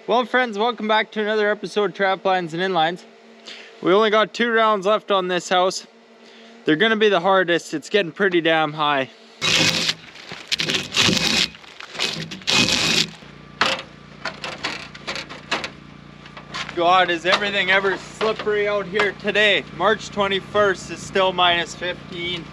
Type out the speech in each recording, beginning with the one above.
Well friends, welcome back to another episode of Traplines and Inlines. We only got 2 rounds left on this house. They're gonna be the hardest. It's getting pretty damn high. God, is everything ever slippery out here today? March 21st is still minus 15.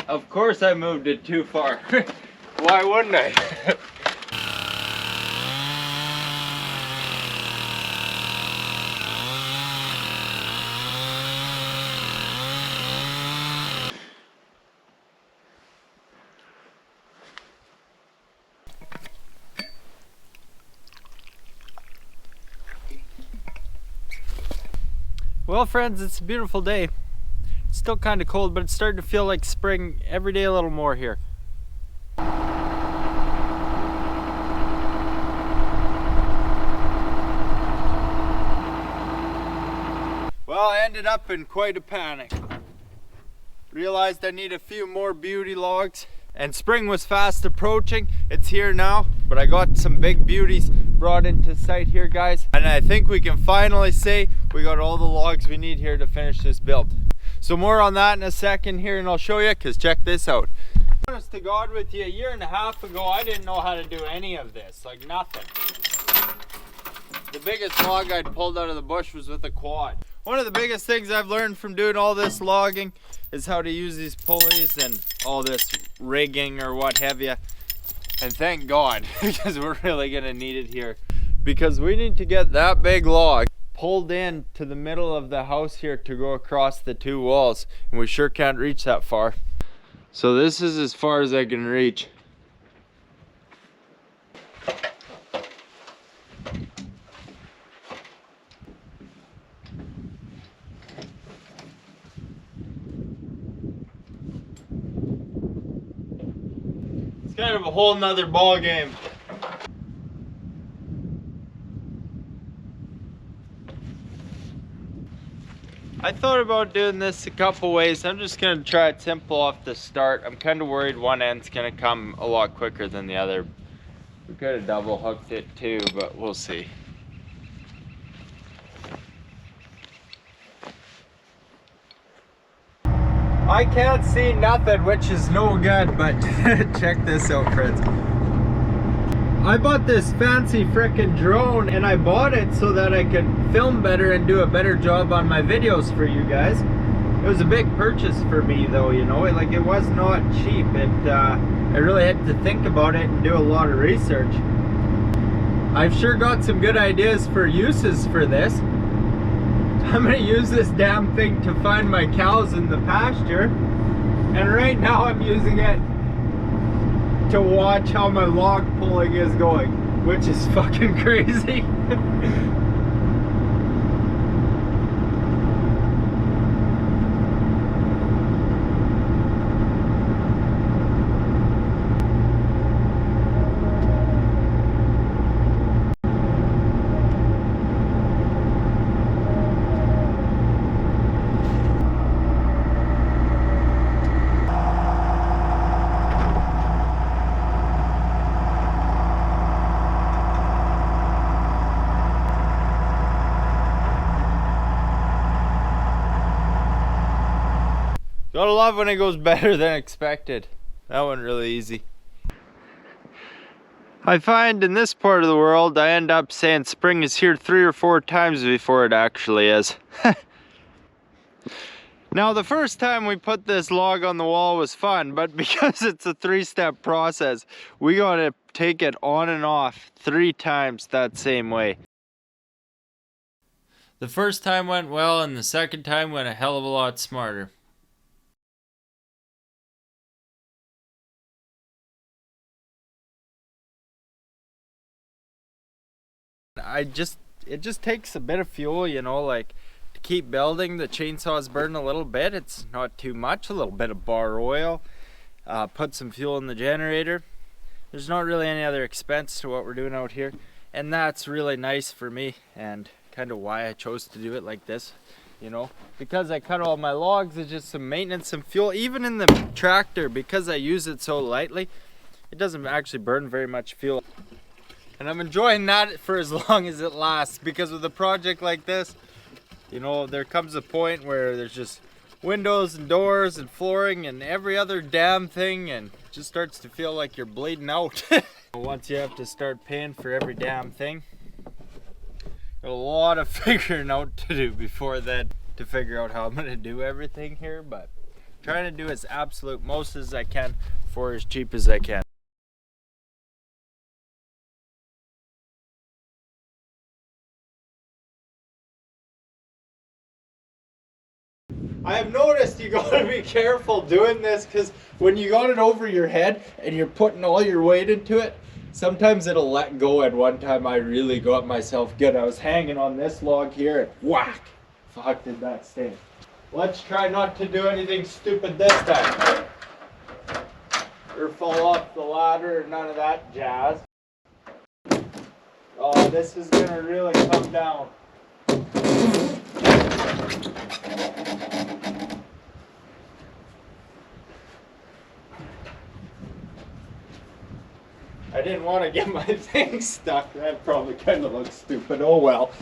Of course I moved it too far. Why wouldn't I? Well friends, it's a beautiful day. It's still kind of cold, but it's starting to feel like spring every day a little more here. Well, I ended up in quite a panic. Realized I need a few more beauty logs, and spring was fast approaching. It's here now, but I got some big beauties brought into sight here, guys. And I think we can finally say we got all the logs we need here to finish this build. So more on that in a second here, and I'll show you, because check this out. Honest to God with you, a year and a half ago, I didn't know how to do any of this, like nothing. The biggest log I'd pulled out of the bush was with a quad. One of the biggest things I've learned from doing all this logging is how to use these pulleys and all this rigging or what have you. And thank God, because we're really gonna need it here. Because we need to get that big log pulled in to the middle of the house here to go across the 2 walls, and we sure can't reach that far. So this is as far as I can reach. It's kind of a whole nother ball game. I thought about doing this a couple ways. I'm just gonna try it simple off the start. I'm kind of worried one end's gonna come a lot quicker than the other. We could have double hooked it too, but we'll see. I can't see nothing, which is no good, but check this out, friends. I bought this fancy frickin' drone, and I bought it so that I could film better and do a better job on my videos for you guys. It was a big purchase for me though, you know, like it was not cheap. I really had to think about it and do a lot of research. I've sure got some good ideas for uses for this. I'm gonna use this damn thing to find my cows in the pasture, and right now I'm using it to watch how my log pulling is going, which is fucking crazy. Gotta love when it goes better than expected. That one really easy. I find in this part of the world, I end up saying spring is here 3 or 4 times before it actually is. Now the first time we put this log on the wall was fun, but because it's a 3-step process, we gotta take it on and off 3 times that same way. The first time went well, and the second time went a hell of a lot smarter. It just takes a bit of fuel, you know, like to keep building. The chainsaw's burning a little bit. It's not too much, a little bit of bar oil, put some fuel in the generator. There's not really any other expense to what we're doing out here. And that's really nice for me, and kind of why I chose to do it like this, you know, because I cut all my logs. It's just some maintenance, some fuel. Even in the tractor, because I use it so lightly, it doesn't actually burn very much fuel. And I'm enjoying that for as long as it lasts, because with a project like this, you know, there comes a point where there's just windows and doors and flooring and every other damn thing, and it just starts to feel like you're bleeding out. Once you have to start paying for every damn thing, a lot of figuring out to do before then to figure out how I'm gonna do everything here, but trying to do as absolute most as I can for as cheap as I can. I have noticed you gotta be careful doing this, because when you got it over your head and you're putting all your weight into it, sometimes it'll let go. At one time I really got myself good. I was hanging on this log here and whack! Fuck, did that stink. Let's try not to do anything stupid this time. Or fall off the ladder or none of that jazz. Oh, this is gonna really come down. I didn't want to get my thing stuck. That probably kind of looks stupid. Oh well.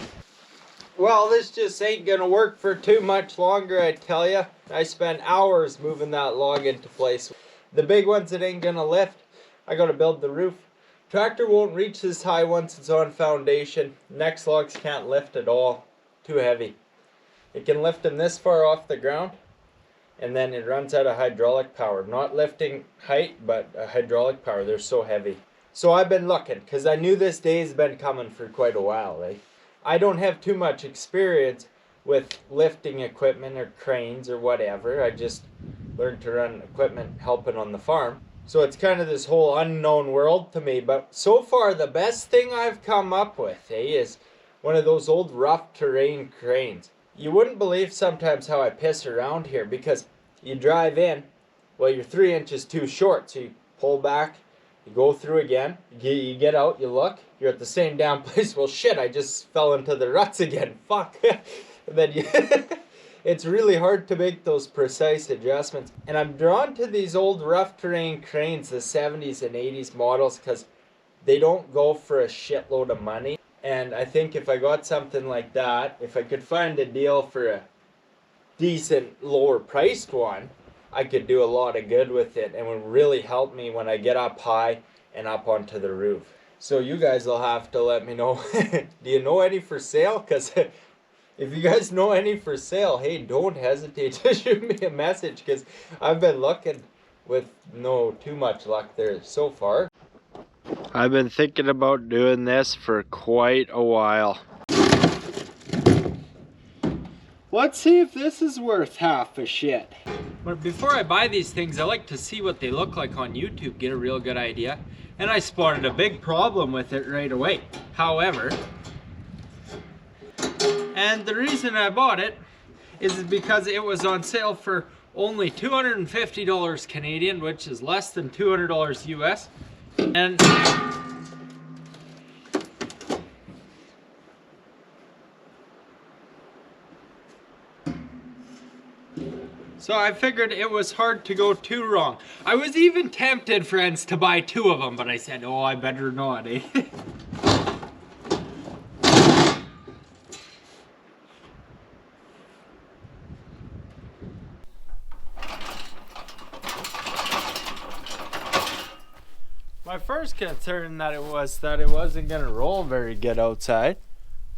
Well, this just ain't gonna work for too much longer, I tell ya. I spent hours moving that log into place. The big ones that ain't gonna lift, I gotta build the roof. Tractor won't reach this high once it's on foundation. Next logs can't lift at all. Too heavy. It can lift them this far off the ground, and then it runs out of hydraulic power. Not lifting height, but hydraulic power. They're so heavy. So I've been looking, because I knew this day's been coming for quite a while. I don't have too much experience with lifting equipment or cranes or whatever. I just learned to run equipment helping on the farm. So it's kind of this whole unknown world to me. But so far, the best thing I've come up with is one of those old rough terrain cranes. You wouldn't believe sometimes how I piss around here, because you drive in, well, you're 3 inches too short, so you pull back, you go through again, you get out, you look, you're at the same damn place. Well, shit, I just fell into the ruts again. Fuck. And then it's really hard to make those precise adjustments. And I'm drawn to these old rough terrain cranes, the 70s and 80s models, because they don't go for a shitload of money. And I think if I got something like that, if I could find a deal for a decent lower priced one, I could do a lot of good with it, and would really help me when I get up high and up onto the roof. So you guys will have to let me know. Do you know any for sale? Because if you guys know any for sale, hey, don't hesitate to shoot me a message, because I've been looking with no too much luck there so far. I've been thinking about doing this for quite a while. Let's see if this is worth half a shit. But before I buy these things, I like to see what they look like on YouTube, get a real good idea. And I spotted a big problem with it right away. However, and the reason I bought it is because it was on sale for only $250 Canadian, which is less than $200 US. And so I figured it was hard to go too wrong. I was even tempted, friends, to buy 2 of them, but I said, oh, I better not, eh? My first concern that it wasn't gonna roll very good outside,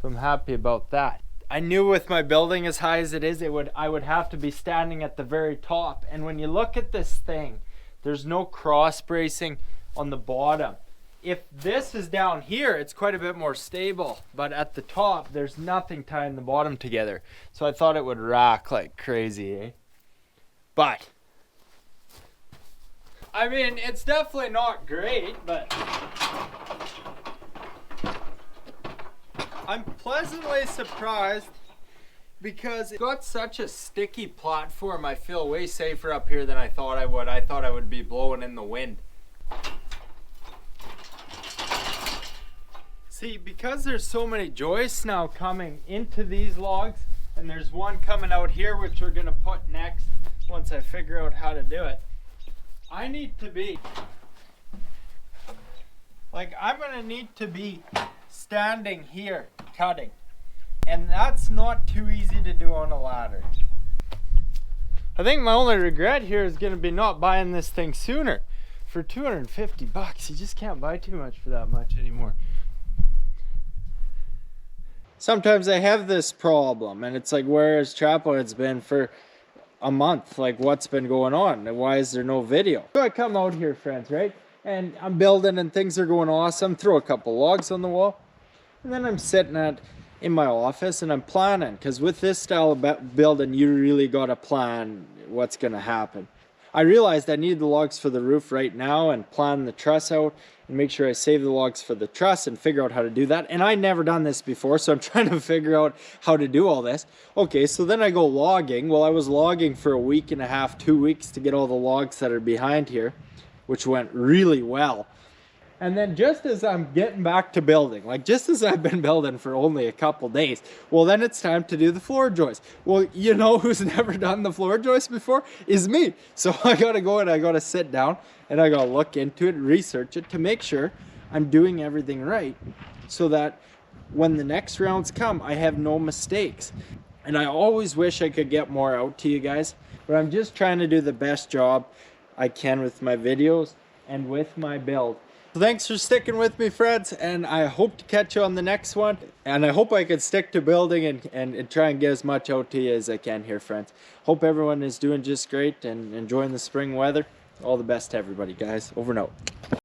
so I'm happy about that. I knew with my building as high as it is, I would have to be standing at the very top. And when you look at this thing, there's no cross bracing on the bottom. If this is down here, it's quite a bit more stable, but at the top, there's nothing tying the bottom together. So I thought it would rock like crazy, eh? But I mean, it's definitely not great, but I'm pleasantly surprised, because it got such a sticky platform. I feel way safer up here than I thought I would. I thought I would be blowing in the wind. See, because there's so many joists now coming into these logs, and there's one coming out here which we're gonna put next once I figure out how to do it. I need to be, like, I'm gonna need to be standing here cutting. And that's not too easy to do on a ladder. I think my only regret here is gonna be not buying this thing sooner. For 250 bucks, you just can't buy too much for that much anymore. Sometimes I have this problem and it's like, where has Traplines been for a month? Like, what's been going on? And why is there no video? So I come out here, friends, right? And I'm building and things are going awesome. Throw a couple logs on the wall. And then I'm sitting in my office and I'm planning, because with this style of building, you really got to plan what's going to happen. I realized I needed the logs for the roof right now and plan the truss out and make sure I save the logs for the truss and figure out how to do that. And I never done this before, so I'm trying to figure out how to do all this. Okay, so then I go logging. Well, I was logging for a week and a half, 2 weeks to get all the logs that are behind here, which went really well. And then just as I'm getting back to building, like just as I've been building for only a couple days, well, then it's time to do the floor joist. Well, you know who's never done the floor joist before? Is me. So I gotta go and I gotta sit down and I gotta look into it, research it to make sure I'm doing everything right so that when the next rounds come, I have no mistakes. And I always wish I could get more out to you guys, but I'm just trying to do the best job I can with my videos and with my build. Thanks for sticking with me, friends, and I hope to catch you on the next one. And I hope I can stick to building and try and get as much out to you as I can here, friends. Hope everyone is doing just great and enjoying the spring weather. All the best to everybody, guys. Over and out.